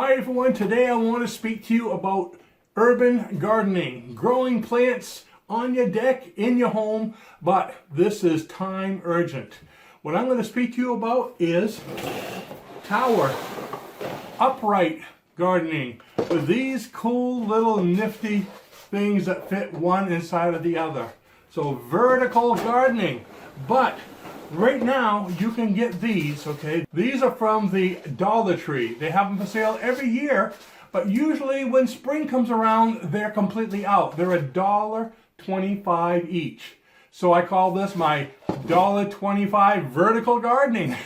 Hi everyone, today I want to speak to you about urban gardening, growing plants on your deck, in your home, but this is time urgent. What I'm going to speak to you about is tower, upright gardening with these cool little nifty things that fit one inside of the other. So vertical gardening, but right now you can get these, okay? These are from the Dollar Tree. They have them for sale every year, but usually when spring comes around, they're completely out. They're $1.25 each. So I call this my $1.25 vertical gardening.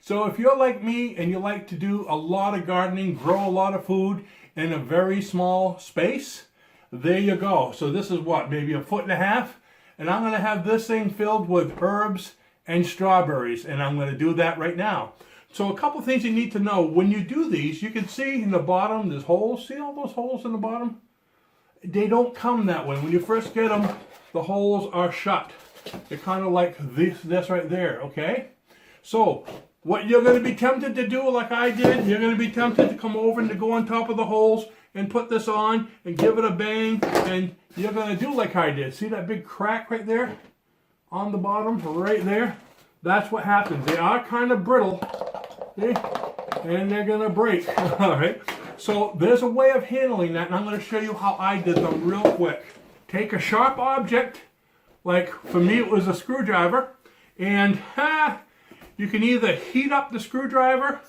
So if you're like me and you like to do a lot of gardening, grow a lot of food in a very small space, there you go. So this is what, maybe 1.5 feet? And I'm gonna have this thing filled with herbs and strawberries, and I'm going to do that right now. So a couple things you need to know. When you do these, you can see in the bottom there's holes. See all those holes in the bottom? They don't come that way. When you first get them, the holes are shut. They're kind of like this right there, okay? So what you're going to be tempted to do, like I did, you're going to be tempted to come over and to go on top of the holes and put this on and give it a bang, and you're going to do like I did. See that big crack right there? On the bottom, right there. That's what happens. They are kind of brittle, see? And they're gonna break. All right. So there's a way of handling that, and I'm going to show you how I did them real quick. Take a sharp object, like for me it was a screwdriver, and you can either heat up the screwdriver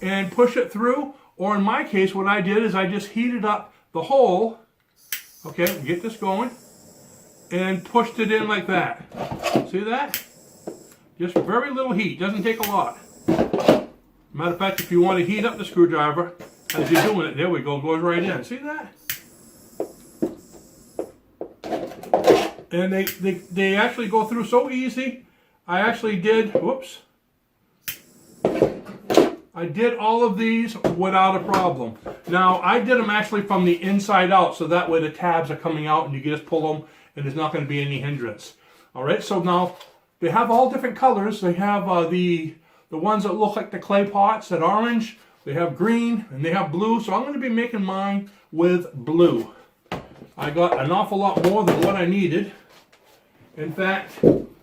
and push it through, or in my case, what I did is I just heated up the hole. Okay, get this going. And pushed it in like that. See that? Just very little heat. Doesn't take a lot. Matter of fact, if you want to heat up the screwdriver as you're doing it, there we go, goes right in. See that? And they actually go through so easy. I actually did, whoops. I did all of these without a problem. Now, I did them actually from the inside out, so that way the tabs are coming out and you can just pull them and there's not going to be any hindrance. All right, so now they have all different colors. They have the ones that look like the clay pots, that orange. They have green and they have blue. So I'm going to be making mine with blue. I got an awful lot more than what I needed. In fact,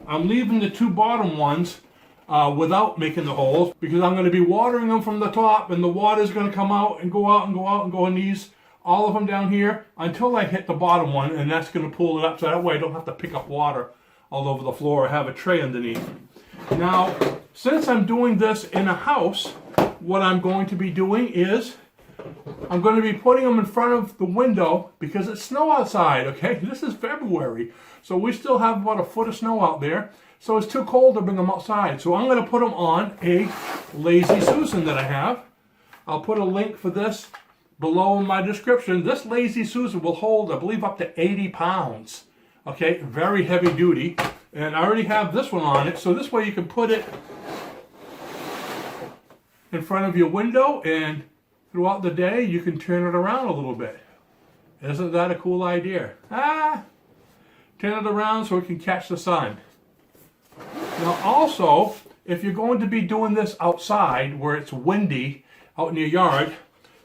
I'm leaving the two bottom ones without making the holes because I'm going to be watering them from the top, and the water is going to come out and go out and go out and go in these. All of them down here until I hit the bottom one, and that's going to pull it up so that way I don't have to pick up water all over the floor or have a tray underneath. Now, since I'm doing this in a house, what I'm going to be doing is I'm going to be putting them in front of the window because it's snow outside, okay? This is February, so we still have about 1 foot of snow out there, so it's too cold to bring them outside. So I'm going to put them on a Lazy Susan that I have. I'll put a link for this below in my description. This Lazy Susan will hold, I believe, up to 80 pounds. Okay, very heavy duty. And I already have this one on it, so this way you can put it in front of your window, and throughout the day you can turn it around a little bit. Isn't that a cool idea? Turn it around so it can catch the sun. Now also, if you're going to be doing this outside where it's windy out in your yard,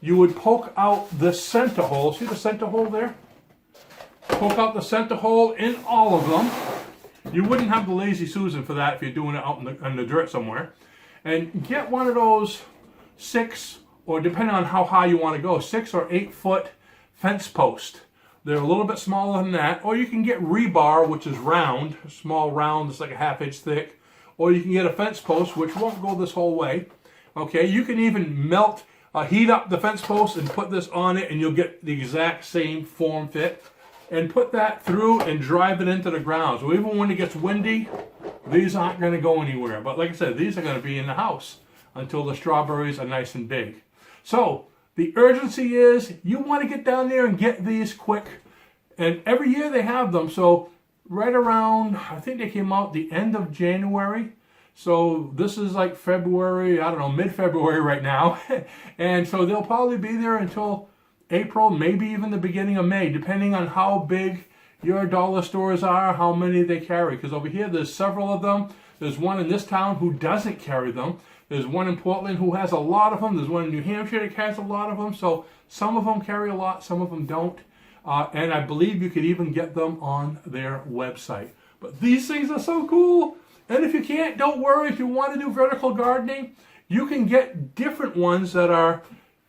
you would poke out the center hole. See the center hole there? Poke out the center hole in all of them. You wouldn't have the Lazy Susan for that if you're doing it out in the dirt somewhere. And get one of those 6, or depending on how high you want to go, 6 or 8 foot fence post. They're a little bit smaller than that. Or you can get rebar, which is round, small round, it's like a 1/2 inch thick. Or you can get a fence post, which won't go this whole way. Okay, you can even heat up the fence post and put this on it, and you'll get the exact same form fit. And put that through and drive it into the ground. So even when it gets windy, these aren't going to go anywhere. But like I said, these are going to be in the house until the strawberries are nice and big. So the urgency is you want to get down there and get these quick. And every year they have them. So right around, I think they came out the end of January. So this is like February, I don't know, mid-February right now. And so they'll probably be there until April, maybe even the beginning of May, depending on how big your dollar stores are, how many they carry. Because over here, there's several of them. There's one in this town who doesn't carry them. There's one in Portland who has a lot of them. There's one in New Hampshire that has a lot of them. So some of them carry a lot, some of them don't. And I believe you could even get them on their website. But these things are so cool. And if you can't, don't worry. If you want to do vertical gardening, you can get different ones that are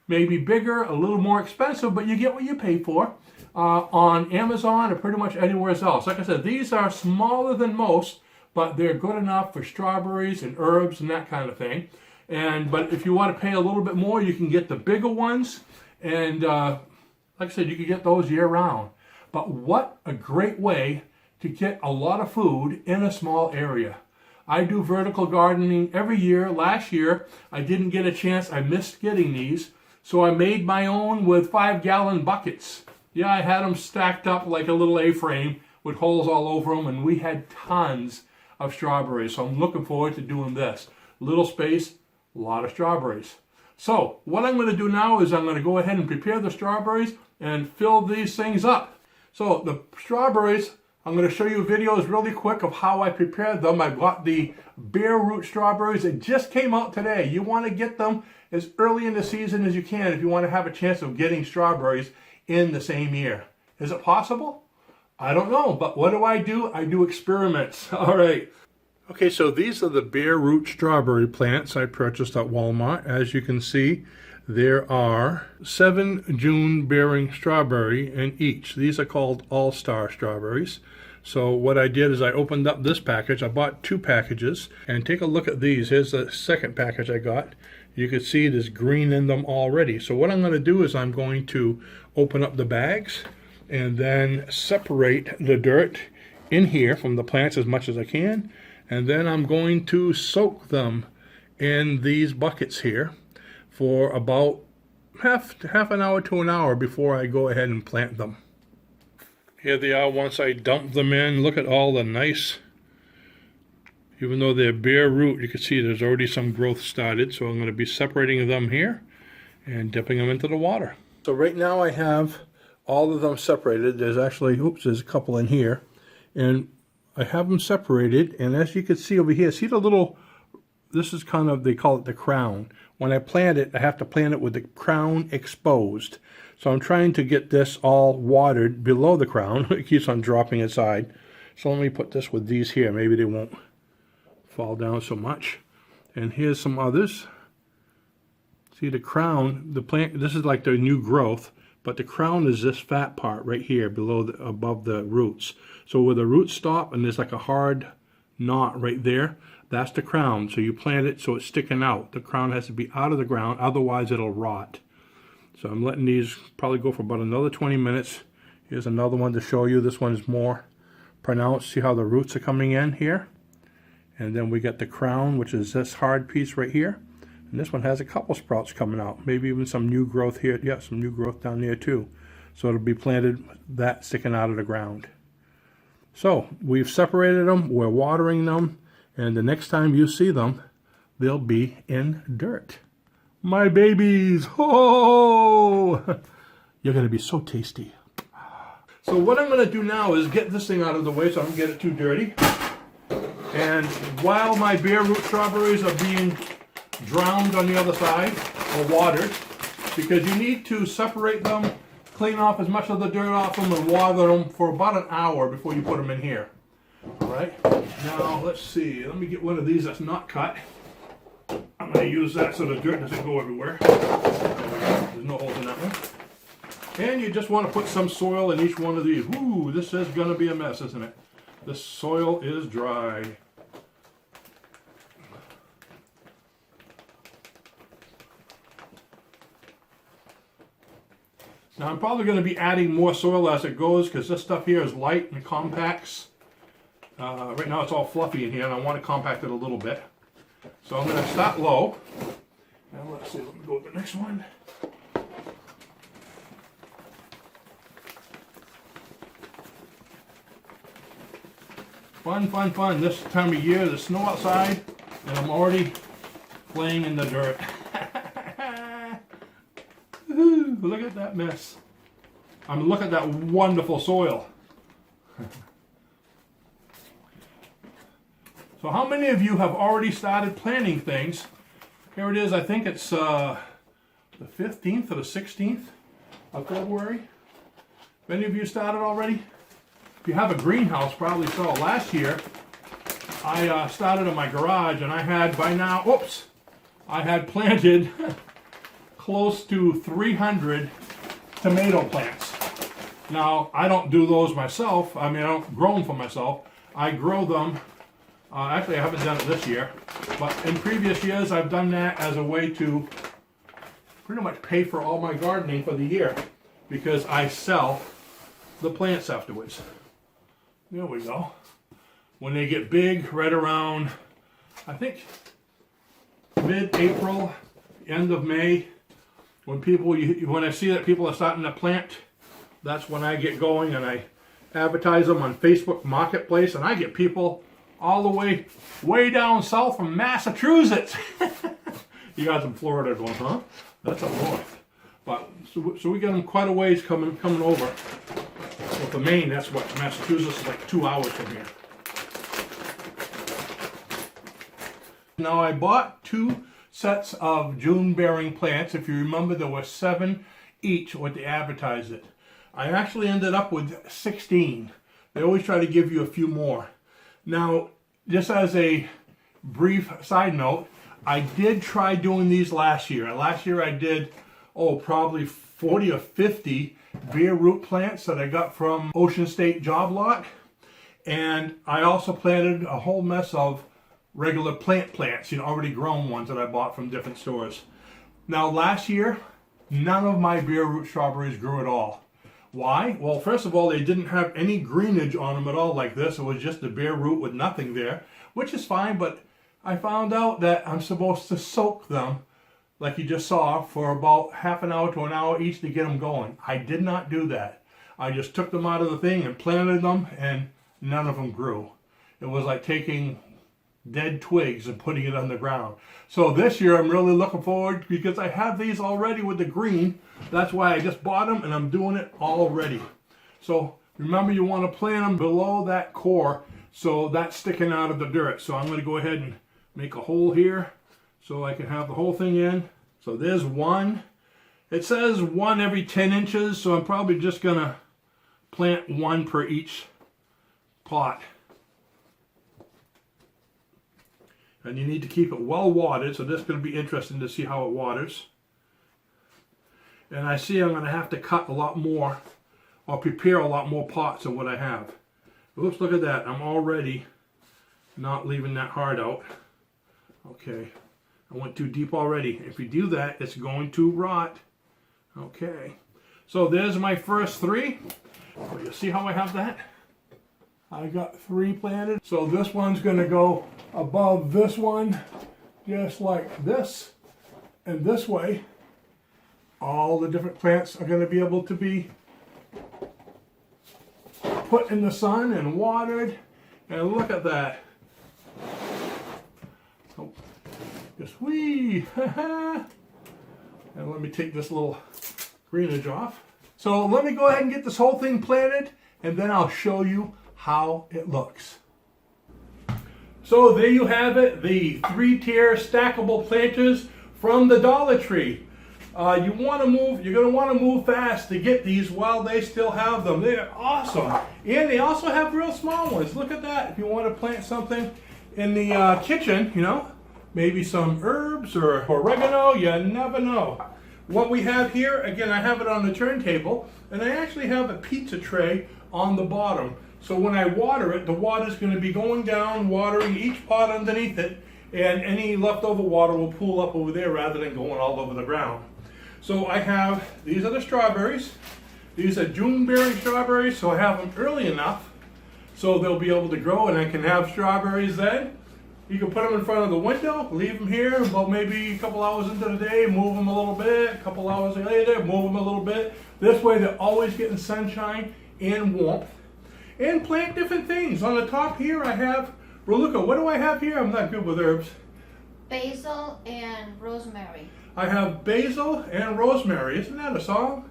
maybe bigger, a little more expensive, but you get what you pay for on Amazon or pretty much anywhere else. Like I said, these are smaller than most, but they're good enough for strawberries and herbs and that kind of thing. But if you want to pay a little bit more, you can get the bigger ones. And like I said, you can get those year round. But what a great way to get a lot of food in a small area. I do vertical gardening every year. Last year, I didn't get a chance. I missed getting these. So I made my own with 5-gallon buckets. Yeah, I had them stacked up like a little A-frame with holes all over them, and we had tons of strawberries. So I'm looking forward to doing this. Little space, a lot of strawberries. So what I'm going to do now is I'm going to go ahead and prepare the strawberries and fill these things up. So the strawberries, I'm going to show you videos really quick of how I prepared them. I got the bare root strawberries that just came out today. You want to get them as early in the season as you can if you want to have a chance of getting strawberries in the same year. Is it possible? I don't know, but what do? I do experiments. All right. Okay, so these are the bare root strawberry plants I purchased at Walmart. As you can see, there are 7 June-bearing strawberry in each. These are called all-star strawberries. So what I did is I opened up this package. I bought 2 packages, and take a look at these. Here's the second package I got. You can see there's green in them already. So what I'm going to do is I'm going to open up the bags and then separate the dirt in here from the plants as much as I can. And then I'm going to soak them in these buckets here for about half an hour to an hour before I go ahead and plant them. Here they are once I dump them in. Look at all the nice, even though they're bare root, you can see there's already some growth started. So I'm going to be separating them here and dipping them into the water. So right now I have all of them separated. There's actually, there's a couple in here. And I have them separated, and as you can see over here, see the little, this is kind of, they call it the crown. When I plant it, I have to plant it with the crown exposed. So I'm trying to get this all watered below the crown. It keeps on dropping inside. So let me put this with these here. Maybe they won't fall down so much. And here's some others. See the crown, the plant, this is like the new growth. But the crown is this fat part right here below above the roots. So where the roots stop and there's like a hard knot right there, that's the crown. So you plant it so it's sticking out. The crown has to be out of the ground, otherwise it'll rot. So I'm letting these probably go for about another 20 minutes. Here's another one to show you. This one is more pronounced. See how the roots are coming in here? And then we got the crown, which is this hard piece right here. And this one has a couple sprouts coming out, maybe even some new growth here. Yeah, some new growth down there too. So it'll be planted, that sticking out of the ground. So we've separated them, we're watering them, and the next time you see them, they'll be in dirt. My babies, oh, you're gonna be so tasty. So what I'm gonna do now is get this thing out of the way so I don't get it too dirty. And while my bare root strawberries are being drowned on the other side or watered, because you need to separate them, clean off as much of the dirt off them, and water them for about an hour before you put them in here. All right, now let's see, let me get one of these that's not cut. I'm going to use that so the dirt doesn't go everywhere. There's no holes in that one. And you just want to put some soil in each one of these. Ooh, this is going to be a mess, isn't it? The soil is dry. Now I'm probably going to be adding more soil as it goes because this stuff here is light and compacts. Right now it's all fluffy in here and I want to compact it a little bit. So I'm going to start low. Now let's see, let me go to the next one. Fun, fun, fun. This time of year, there's snow outside and I'm already playing in the dirt. Look at that mess. Look at that wonderful soil. So how many of you have already started planting things Here it is. I think it's the 15th or the 16th of February. Have any of you started already? If you have a greenhouse, probably so. Last year, I started in my garage, and I had by now, I had planted close to 300 tomato plants. Now, I don't do those myself. I mean, I don't grow them for myself. I grow them, actually I haven't done it this year, but in previous years I've done that as a way to pretty much pay for all my gardening for the year, because I sell the plants afterwards. There we go. When they get big, right around, I think, mid-April, end of May, when I see that people are starting to plant, that's when I get going and I advertise them on Facebook Marketplace, and I get people all the way down south from Massachusetts. You guys in Florida going, huh? That's up north. But so we got them quite a ways coming over. Well, for Maine, that's what Massachusetts is like 2 hours from here. Now I bought 2 sets of June-bearing plants. If you remember, there were 7 each what they advertised it. I actually ended up with 16. They always try to give you a few more. Now, just as a brief side note, I did try doing these last year. Last year I did, probably 40 or 50 bare root plants that I got from Ocean State Job Lot. And I also planted a whole mess of regular plants, already grown ones that I bought from different stores. Now last year, none of my bare root strawberries grew at all. Why? Well, first of all, they didn't have any greenage on them at all like this. It was just a bare root with nothing there, which is fine, but I found out that I'm supposed to soak them, like you just saw, for about half an hour to an hour each to get them going. I did not do that. I just took them out of the thing and planted them, and none of them grew. It was like taking dead twigs and putting it on the ground. So this year I'm really looking forward, because I have these already with the green. That's why I just bought them, and I'm doing it already. So remember, you want to plant them below that core, so that's sticking out of the dirt. So I'm going to go ahead and make a hole here so I can have the whole thing in. So there's one. It says 1 every 10 inches, so I'm probably just going to plant 1 per each pot. And you need to keep it well watered, so this is going to be interesting to see how it waters. And I see I'm going to have to cut a lot more, or prepare a lot more pots than what I have. Oops, look at that. I'm already not leaving that hard out. Okay, I went too deep already. If you do that, it's going to rot. Okay, so there's my first 3. So you see how I have that? I got 3 planted. So this one's going to go above this one, just like this, and this way. All the different plants are going to be able to be put in the sun and watered. And look at that. Oh, just wee. And let me take this little greenage off. So let me go ahead and get this whole thing planted, and then I'll show you how it looks. So there you have it, the 3-tier stackable planters from the Dollar Tree. You're going to want to move fast to get these while they still have them. They're awesome. And they also have real small ones. Look at that. If you want to plant something in the kitchen, maybe some herbs or oregano, you never know. What we have here, again, I have it on the turntable, and I actually have a pizza tray on the bottom. So when I water it, the water is going to be going down, watering each pot underneath it, and any leftover water will pool up over there rather than going all over the ground. So I have, these are the strawberries. These are June-bearing strawberries, so I have them early enough so they'll be able to grow, and I can have strawberries then. You can put them in front of the window, leave them here about maybe a couple hours into the day, move them a little bit, a couple hours later, move them a little bit. This way they're always getting sunshine and warmth. And plant different things. On the top here I have, Raluca, what do I have here? I'm not good with herbs. Basil and rosemary. I have basil and rosemary. Isn't that a song?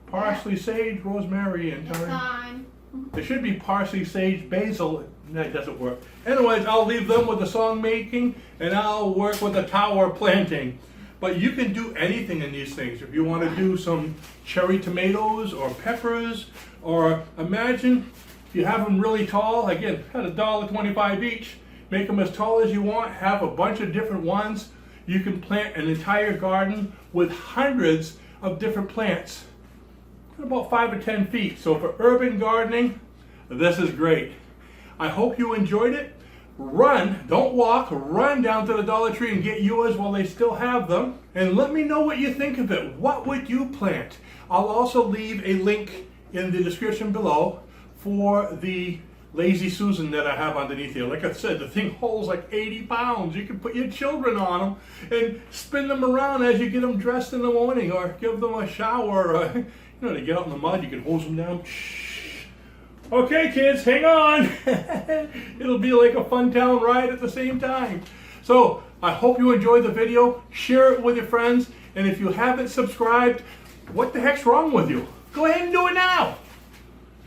Parsley, sage, rosemary, and thyme. It should be parsley, sage, basil, That doesn't work. Anyways, I'll leave them with the song making and I'll work with the tower planting. But you can do anything in these things. If you want to do some cherry tomatoes or peppers, or imagine if you have them really tall, again, at $1.25 each, make them as tall as you want, have a bunch of different ones. You can plant an entire garden with hundreds of different plants, about 5 or 10 feet. So for urban gardening, this is great. I hope you enjoyed it. Run, don't walk, run down to the Dollar Tree and get yours while they still have them. And let me know what you think of it. What would you plant? I'll also leave a link in the description below for the Lazy Susan that I have underneath here. Like I said, the thing holds like 80 pounds. You can put your children on them and spin them around as you get them dressed in the morning, or give them a shower. Or, they get out in the mud, you can hose them down. Okay, kids, hang on. It'll be like a fun town ride at the same time. So I hope you enjoyed the video. Share it with your friends. And if you haven't subscribed, what the heck's wrong with you? Go ahead and do it now.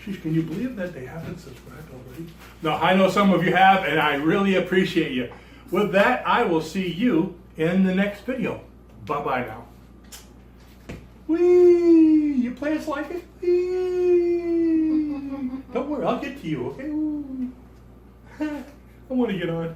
Sheesh, can you believe that they haven't subscribed already? No, I know some of you have, and I really appreciate you. With that, I will see you in the next video. Bye-bye now. Whee! Your plants like it? Whee! Don't worry, I'll get to you, okay? I want to get on.